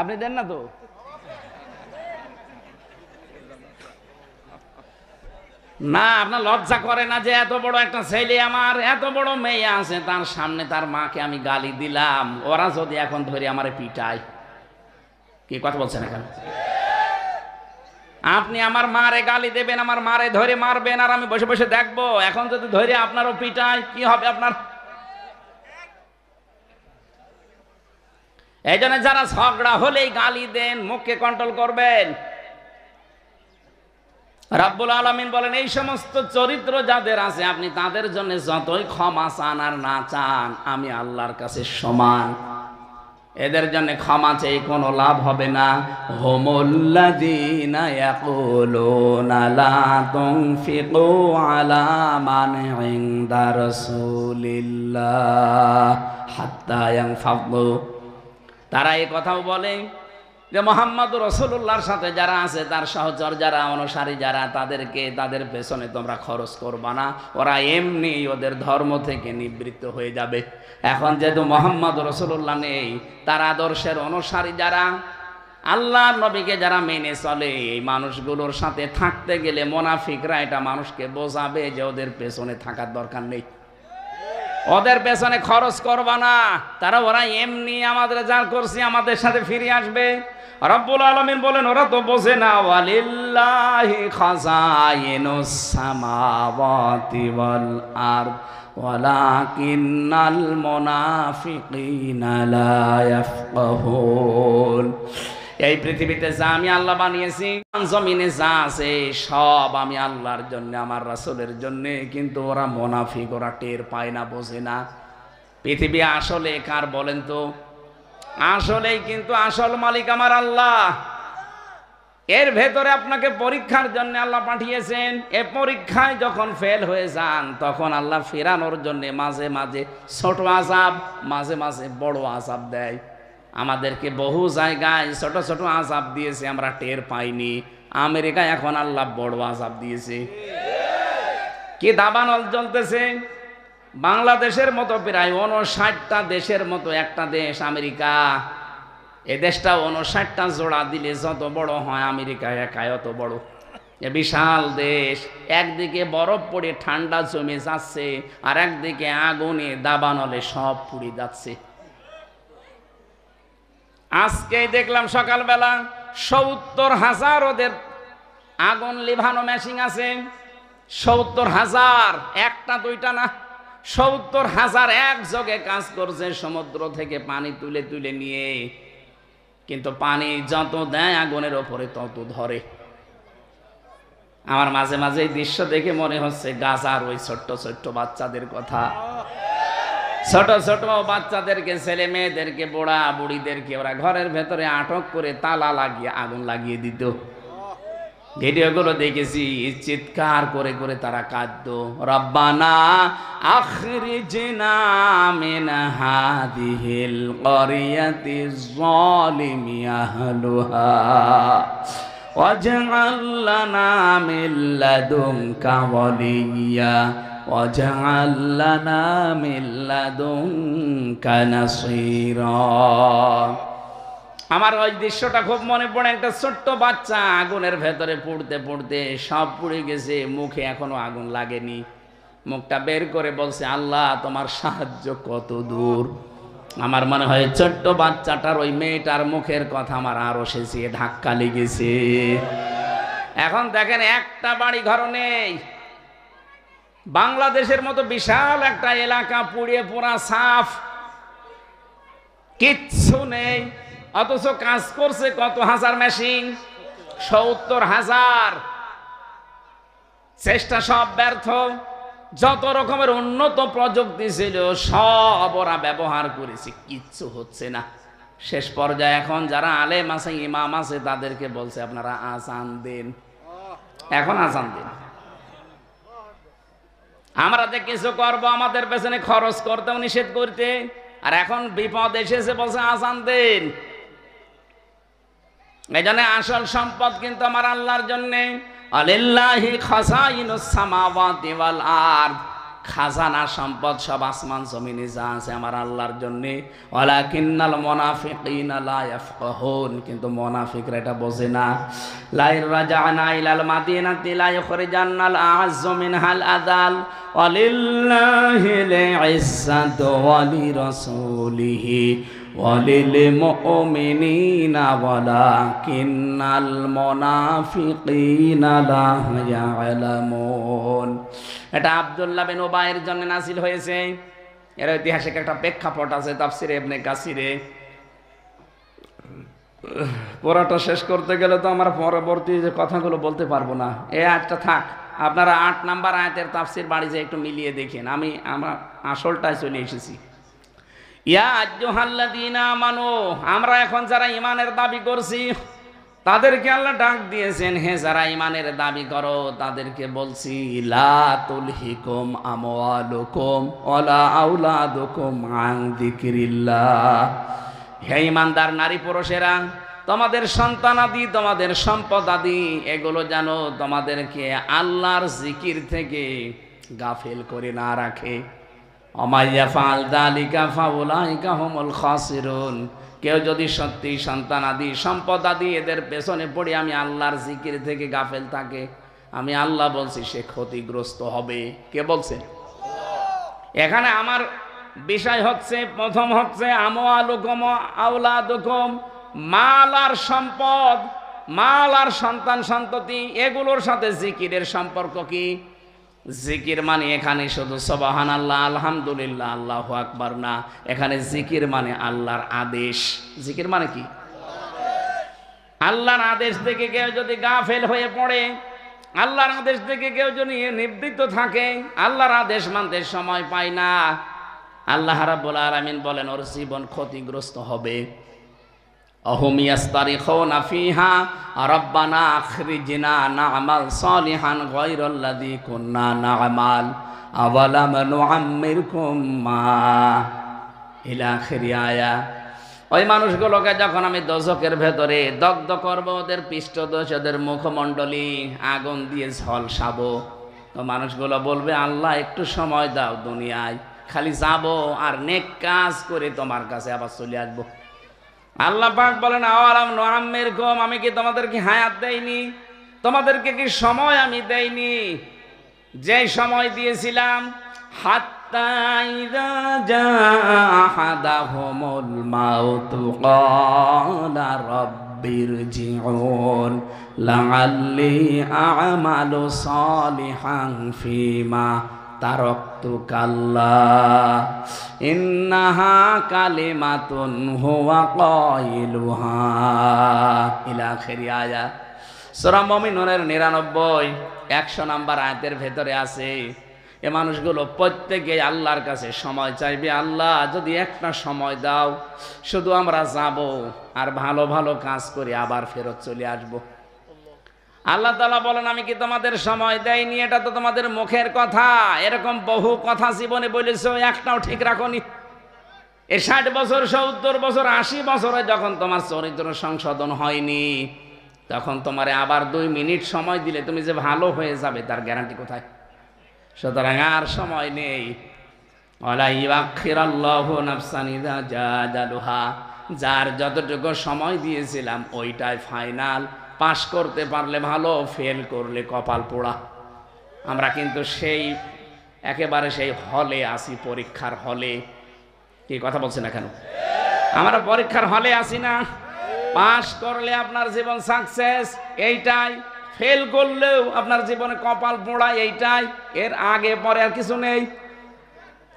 A: আপনি দেন না তো? না, আপনার লজ্জা করে না যে এত বড় একটা ছেলে আমার, এত বড় মেয়ে আছে, তার সামনে তার মাকে আমি গালি দিলাম। ওরা যদি এখন ধরে আমারে পিটায়, কি কথা বলছেন এখানে? আপনি আমার মারে গালি দেবেন, আমার মারে ধরে মারবেন, আর আমি বসে বসে দেখবো। এখন যদি ধরে আপনারও পিটায়, কি হবে আপনার? এই জন্য যারা ঝগড়া হলেই গালি দেন, মুখকে কন্ট্রোল করবেন। রাব্বুল আলামিন বলেন এই সমস্ত চরিত্র যাদের আছে, আপনি তাদের জন্য যতই ক্ষমা চান আর না চান, আমি আল্লাহর কাছে সমান। এদের জন্য ক্ষমা চেয়ে কোনো লাভ হবে না। হুমুল্লাযীনা ইয়াকুলুনা লা তুনফিকু আলা মান ইনদা রাসূলিল্লাহ হাত্তা ইয়ানফাদু। তারা এই কথাও বলে যে মোহাম্মদ রাসূলুল্লাহর সাথে যারা আছে, তার সহচর যারা, অনুসারী যারা, তাদেরকে তাদের পেছনে তোমরা খরচ করবা না, ওরা এমনি ওদের ধর্ম থেকে নিবৃত্ত হয়ে যাবে। এখন যেহেতু মোহাম্মদ রাসূলুল্লাহ নেই, তার আদর্শের অনুসারী যারা, আল্লাহর নবীকে যারা মেনে চলে, এই মানুষগুলোর সাথে থাকতে গেলে মুনাফিকরা এটা মানুষকে বোঝাবে যে ওদের পেছনে থাকার দরকার নেই, ওদের পেছনে খরচ করবা না, ওরা এমনি আমাদের যা করছি আমাদের সাথে ফিরে আসবে। রব্বুল আলামিন বলেন ওরা তো বোঝে না, ওয়ালিল্লাহি খাযাইনুস সামাওয়াতি ওয়াল আরদ ওয়ালাকিন্নাল মুনাফিকিনা লা ইয়াফকাহুন। এই পৃথিবীতে যা আমি আল্লাহ বানিয়েছি, জমিনে যা আছে সব আমি আল্লাহর জন্য, আমার রাসূলের জন্য, কিন্তু ওরা মুনাফিক, ওরা টের পায় না, বোঝে না। পৃথিবী আসলে কার বলেন তো? আসলেই কিন্তু আসল মালিক আমার আল্লাহ। এর ভেতরে আপনাকে পরীক্ষার জন্য আল্লাহ পাঠিয়েছেন। এ পরীক্ষায় যখন ফেল হয়ে যান, তখন আল্লাহ ফেরানোর জন্য মাঝে মাঝে ছোট আযাব, মাঝে মাঝে বড় আযাব দেয়। আমাদেরকে বহু জায়গায় ছোট ছোট আযাব দিয়েছে, আমরা টের পাইনি। আমেরিকায় এখন আল্লাহ বড় আযাব দিয়েছে। কি দাবানল চলতেছে! বাংলাদেশের মতো প্রায় 59টা দেশের মতো একটা দেশ আমেরিকা। এ দেশটা 59টা জোড়া দিলে যত বড় হয়, আমেরিকা একাই অত বড়। এ বিশাল দেশ। একদিকে বরফ পড়ে ঠান্ডা জমে যাচ্ছে, আর একদিকে আগুনে দাবানলে সব পুড়ে যাচ্ছে। আজকেই দেখলাম সকালবেলা 70,000 ওদের আগুন লিভানো মেশিন আছে। 70,000, একটা দুইটা না, 70,000 একযোগে কাজ করছে, সমুদ্র থেকে পানি তুলে তুলে নিয়ে। কিন্তু পানি যত দেয় আগুনের ওপরে তত ধরে। আমার মাঝে মাঝে এই দৃশ্য দেখে মনে হচ্ছে গাজার ওই ছোট্ট ছোট্ট বাচ্চাদের কথা। ছোট ছোট বাচ্চাদেরকে, ছেলে মেয়েদেরকে, বুড়া বুড়িদেরকে ওরা ঘরের ভেতরে আটক করে তালা লাগিয়ে আগুন লাগিয়ে দিত। ভিডিওগুলো দেখেছি, চিৎকার করে করে তারা কাঁদতো, রব্বানা আখরিজনা মিন হাদিহিল ক্বরিয়াতি যালিমি আহলুহা ওয়াজআল লানা মিন লাদুনকা ওয়ালিয়্যা ওয়াজআল লানা মিন লাদুনকা নাসীরা। আমার ওই দৃশ্যটা খুব মনে পড়ে। একটা ছোট্ট বাচ্চা আগুনের ভেতরে পুড়তে পুড়তে সব পুড়ে গেছে, মুখে এখনো আগুন লাগেনি। মুখটা বের করে বলছে, আল্লাহ তোমার সাহায্য কত দূর। আমার মনে হয় ছোট্ট বাচ্চাটার, ওই মেয়েটার মুখের কথা আমার আরো শেষে ধাক্কা লেগেছে। এখন দেখেন, একটা বাড়ি ঘর নেই। বাংলাদেশের মতো বিশাল একটা এলাকা পুড়িয়ে পোড়া সাফ, কিচ্ছু নেই। অথচ কাজ করছে কত হাজার মেশিন, 70,000। চেষ্টা সব ব্যর্থ। যত রকমের উন্নত প্রযুক্তি ছিল সব ওরা ব্যবহার করেছে, কিচ্ছু হচ্ছে না। শেষ পর্যায়ে এখন যারা আলেম আছে, ইমাম আছে, তাদেরকে বলছে আপনারা আজান দেন। এখন আজান দেন। আমরা যে কিছু করবো, আমাদের পেছনে খরচ করতেও নিষেধ করতে, আর এখন বিপদ এসেছে বলছে আজান দেন। এই জন্য আসল সম্পদ কিন্তু আমার আল্লাহর জন্যে। আলিল্লাহি খাযাইনুস সামাওয়াতি ওয়াল আরদ। খাজানা সম্পদ সব আসমান জমিনে যা আছে আমার আল্লাহর জন্যে। ওয়ালাকিন্নাল মুনাফিকিনা লা ইয়াফকাহুন, কিন্তু মুনাফিকরা এটা বোঝে না। লা রাজানা ইলাল মাদিনাতি লা ইখরিজান্নাল আ'আজ্জু মিনহাল আযাল ওয়ালিল্লাহিল ইজ্জাতু ওয়ালিরাসূলিহি ওয়ালিল মুমিনিনা ওয়ালাকিন্নাল মুনাফিকিনা লা ইয়ালামুন। এটা আব্দুল্লাহ বিন উবাইয়ের জন্য নাযিল হয়েছে। এর ঐতিহাসিক একটা প্রেক্ষাপট আছে তাফসিরে ইবনে কাসিরে। পড়াটা শেষ করতে গেলে তো আমরা পরবর্তী যে কথাগুলো বলতে পারবো না। এই আয়াতটা থাক, আপনারা 8 নাম্বার আয়াতের তাফসির বাড়ি যেয়ে একটু মিলিয়ে দেখেন। আমার আসলটাই চলে এসেছি। ইয়া আইয়ুহাল্লাযীনা আমানু, আমরা এখন যারা ঈমানের দাবি করছি তাদেরকে আল্লাহ ডাক দিয়েছেন, হে যারা ঈমানের দাবি করো তাদেরকে বলছি, লা তুলহিকুম আমওয়ালুকুম ওয়ালা আওলাদুকুম আন যিকরিল্লাহ। হে ঈমানদার নারী পুরুষেরা, তোমাদের সন্তানাদি, তোমাদের সম্পদাদি, এগুলো যেন তোমাদেরকে আল্লাহর জিকির থেকে গাফিল করে না রাখে। অমাইয়া ফাল যালিকা ফাউলাইকা হুমুল খাসিরুন। কেউ যদি সত্যি সন্তানাদি, সম্পদাদি এদের পেছনে পড়ে আমি আল্লাহর জিকির থেকে গাফেল থাকে, আমি আল্লাহ বলছি সে ক্ষতিগ্রস্ত হবে। কে বলছে? এখানে আমার বিষয় হচ্ছে, প্রথম হচ্ছে আমওয়ালুকুম আওলাদুকুম, মাল আর সম্পদ, মাল আর সন্তান সন্ততি, এগুলোর সাথে জিকিরের সম্পর্ক কি? জিকির মানে এখানে শুধু সুবহানাল্লাহ, আলহামদুলিল্লাহ, আল্লাহু আকবার না, এখানে জিকির মানে আল্লাহর আদেশ। জিকির মানে কি? আল্লাহর আদেশ থেকে কেউ যদি গাফেল হয়ে পড়ে, আল্লাহর আদেশ থেকে কেউ যদি নিবৃত্ত থাকে, আল্লাহর আদেশ মানতে সময় পায় না, আল্লাহ রাব্বুল আলামিন বলেন ওর জীবন ক্ষতিগ্রস্ত হবে। অহুম ইয়াস্তারিখুনা ফিহা রাব্বানা আখরিজনা না'মাল সালিহান গায়রাল্লাযী কুন্না না'মাল আওয়ালাম নুআম্মিরকুম মা ইলা আখিরি আয়া। ওই মানুষগুলোকে যখন আমি দোজখের ভেতরে দগ্ধ করব, ওদের পৃষ্ঠদেশ, ওদের মুখমণ্ডলী আগুন দিয়ে ঝলসাবো, তো মানুষগুলো বলবে আল্লাহ একটু সময় দাও, দুনিয়ায় খালি যাব আর নেক কাজ করে তোমার কাছে আবার চলে আসবো। আল্লাহ পাক বলেন আওয়ালাম নুআম্মিরকুম, আমি কি তোমাদেরকে হায়াত দেইনি? তোমাদেরকে কি সময় আমি দেইনি? যে সময় দিয়েছিলাম, হাত্তা ইযা জাআ আহাদাহুমুল মাউতু ক্বালা রাব্বিরজিউন লাআল্লি আ'মালু সালিহান ফীমা তারাকতু কাল্লা ইন্নাহা কালিমাতুন হুয়া কাইলুহা ইলা আখিরি আয়া। সূরা মুমিনুনের 99 100 নম্বর আয়াতের ভেতরে আছে এ মানুষগুলো প্রত্যেকে আল্লাহর কাছে সময় চাইবে, আল্লাহ যদি একটা সময় দাও, শুধু আমরা যাব আর ভালো ভালো কাজ করে আবার ফেরত চলে আসবো। আল্লাহ তাআলা বলেন আমি কি তোমাদের সময় দেইনি? এটা তো তোমাদের মুখের কথা, এরকম বহু কথা জীবনে বলেছো, একটাও ঠিক রাখোনি। এই 60 বছর 70 বছর 80 বছরে যখন তোমার চরিত্র সংশোধন হয়নি, তখন তোমারে আবার 2 মিনিট সময় দিলে তুমি যে ভালো হয়ে যাবে তার গ্যারান্টি কোথায়? সুতরাং আর সময় নেই। ওয়ালা ইউআখিরাল্লাহু নাফসান ইযা জাআ আজালুহা, যার যতটুকু সময় দিয়েছিলাম ওইটাই ফাইনাল। পাস করতে পারলে ভালো, ফেল করলে কপাল পোড়া। আমরা কিন্তু সেই একেবারে সেই হলে আসি, পরীক্ষার হলে। কি কথা বলছেন না কেন? আমরা পরীক্ষার হলে আসি না। পাস করলে আপনার জীবন সাকসেস, এইটাই। ফেল করলেও আপনার জীবনে কপাল পোড়া, এইটাই। এর আগে পরে আর কিছু নেই।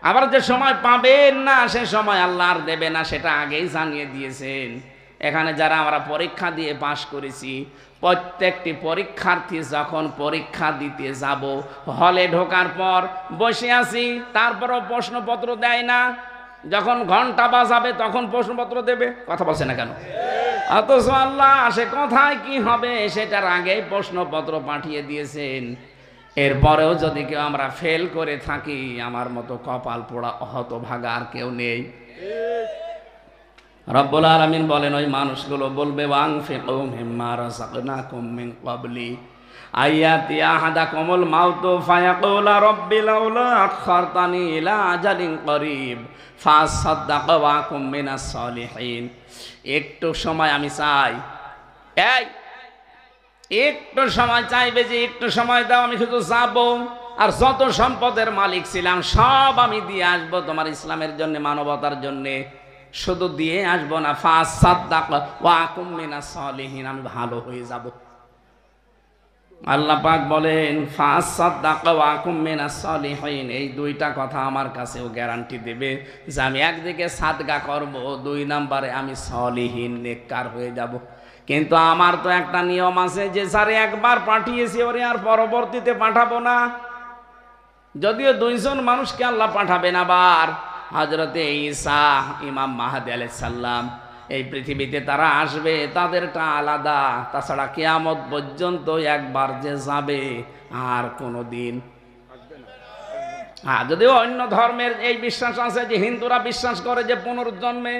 A: আবার যে সময় পাবেন না সে সময় আল্লাহ আর দেবে না, সেটা আগেই জানিয়ে দিয়েছেন। এখানে যারা আমরা পরীক্ষা দিয়ে পাশ করেছি, প্রত্যেকটি পরীক্ষার্থী যখন পরীক্ষা দিতে যাব, হলে ঢোকার পর বসে আছি, তারপরও প্রশ্নপত্র দেয় না। যখন ঘন্টা বাজাবে তখন প্রশ্নপত্র দেবে। কথা বলছে না কেন? অথচ আল্লাহ সে কথায় কি হবে সেটার আগেই প্রশ্নপত্র পাঠিয়ে দিয়েছেন। এরপরেও যদি কেউ আমরা ফেল করে থাকি, আমার মতো কপাল পোড়া হতভাগা আর কেউ নেই। রব্বুল আলামিন বলেন ওই মানুষগুলো বলবে ওয়ানফিকু মিম্মা রাযাকনাকুম মিন ক্বাবলি আইয়াতি আহাদাকুমুল মাউতু ফায়াকুলা রাব্বি লাউলা আখখারতানি ইলা আজালিন করিব ফাসাদদাকা ওয়া আকুম মিনাস সালিহিন। একটু সময় আমি চাই, একটু সময় চাইবে যে একটু সময় দাও, আমি শুধু যাবো আর যত সম্পদের মালিক ছিলাম সব আমি দিয়ে আসবো তোমার ইসলামের জন্য, মানবতার জন্যে। শুধু দিয়ে আসবো না, ফাসাদদাকা ওয়া আকুম মিনাস সালিহিন, আমি ভালো হয়ে যাব। আল্লাহ পাক বলেন ফাসাদদাকা ওয়া আকুম মিনাস সালিহিন, এই দুইটা কথা আমার কাছেও গ্যারান্টি দেবে যে আমি একদিকে সাদকা করব, 2 নম্বরে আমি সালিহিন নেককার হয়ে যাব। কিন্তু আমার তো একটা নিয়ম আছে যে স্যার একবার পাঠিয়েছি ওরে আর পরবর্তীতে পাঠাবো না। যদিও 2 জন মানুষকে আল্লাহ পাঠাবেন আবার, হযরতে ঈসা, ইমাম মাহদী আলাইহিস সালাম, এই পৃথিবীতে তারা আসবে, তাদেরটা আলাদা। তাছাড়া কিয়ামত পর্যন্ত একবার যে যাবে আর কোনো দিন আসবে না। হ্যাঁ, যদিও অন্য ধর্মের এই বিশ্বাস আছে যে হিন্দুরা বিশ্বাস করে যে পুনর্জন্মে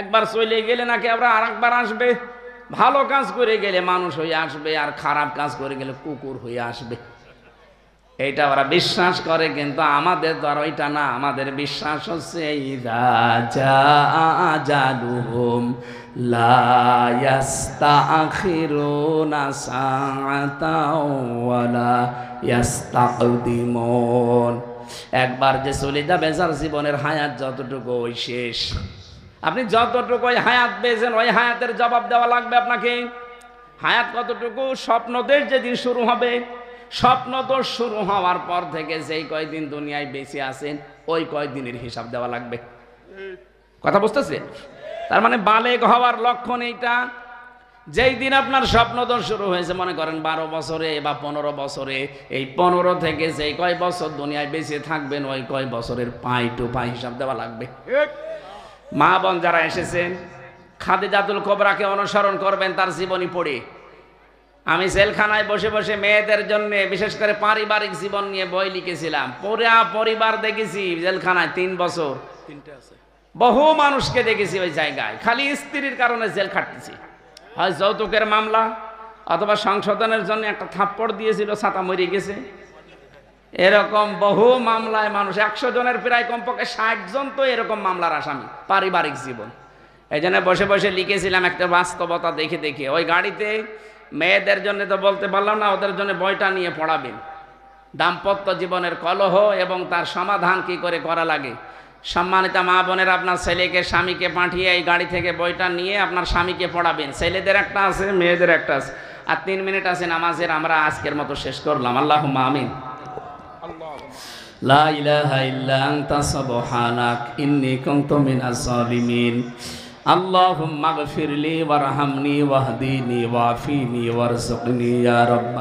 A: একবার চলে গেলে নাকি আবার আরেকবার আসবে। ভালো কাজ করে গেলে মানুষ হয়ে আসবে, আর খারাপ কাজ করে গেলে কুকুর হয়ে আসবে। এইটা ওরা বিশ্বাস করে, কিন্তু আমাদের তো আর ওইটা না। আমাদের বিশ্বাস হচ্ছে ইযা জাআ আজালুহুম লা ইস্তাখিরুনা সাআতাও ওয়ালা ইস্তাকদিমুন। একবার যে চলে যাবে, যার জীবনের হায়াত যতটুকু ওই শেষ। আপনি যতটুকু ওই হায়াত পেয়েছেন, ওই হায়াতের জবাব দেওয়া লাগবে আপনাকে। হায়াত কতটুকু? স্বপ্নদের যেদিন শুরু হবে, স্বপ্ন তো শুরু হওয়ার পর থেকে যেই কয়দিন দুনিয়ায় বেঁচে আছেন, ওই কয়দিনের হিসাব দেওয়া লাগবে। কথা বুঝতেছে? তার মানে বালেগ হওয়ার লক্ষণ এইটা। যেই দিন আপনার স্বপ্ন তো শুরু হয়েছে, মনে করেন 12 বছরে বা 15 বছরে, এই 15 থেকে যেই কয় বছর দুনিয়ায় বেঁচে থাকবেন, ওই কয় বছরের পাই টু পাই হিসাব দেওয়া লাগবে। মা বোন যারা এসেছেন, খাদিজাতুল কুবরাকে অনুসরণ করবেন তার জীবনী পড়ে। আমি জেলখানায় বসে বসে মেয়েদের জন্য, বিশেষ করে পারিবারিক জীবন নিয়ে বই লিখেছিলাম। পুরা পরিবার দেখেছি জেলখানায় 3 বছর। বহু মানুষকে দেখেছি ওই জায়গায়, খালি স্ত্রীর কারণে জেল খাটতেছি। হয় যৌতুকের মামলা, অথবা সংশোধনের জন্য একটা থাপ্পড় দিয়েছিল, ছাতা মরে গেছে। এরকম বহু মামলায় মানুষ, 100 জনের প্রায় কমপক্ষে 60 জন তো এরকম মামলার আসামি। পারিবারিক জীবন, এই জন্য বসে বসে লিখেছিলাম একটা বাস্তবতা দেখে দেখে। ওই গাড়িতে মেয়েদের জন্য তো বলতে পারলাম না, ওদের জন্য বইটা নিয়ে পড়াবেন, দাম্পত্য জীবনের কলহ এবং তার সমাধান কি করে করা লাগে। সম্মানিত মা বোনের, আপনার ছেলেকে স্বামীকে পাঠিয়ে এই গাড়ি থেকে বইটা নিয়ে আপনার স্বামীকে পড়াবেন। ছেলেদের একটা আছে, মেয়েদের একটা আছে। আর 3 মিনিট আছে নামাজের, আমরা আজকের মতো শেষ করলাম। আল্লাহুম্মা আমিন। লা ইলাহা ইল্লা আনতা সুবহানাক ইন্নী কুনতু মিনাজ জালিমিন। আল্লাহুম্মা গফিরলি ওয়ারহামনি ওয়াহদিনি ওয়াফিনি ওয়ারযুকনি ইয়া রাব্ব।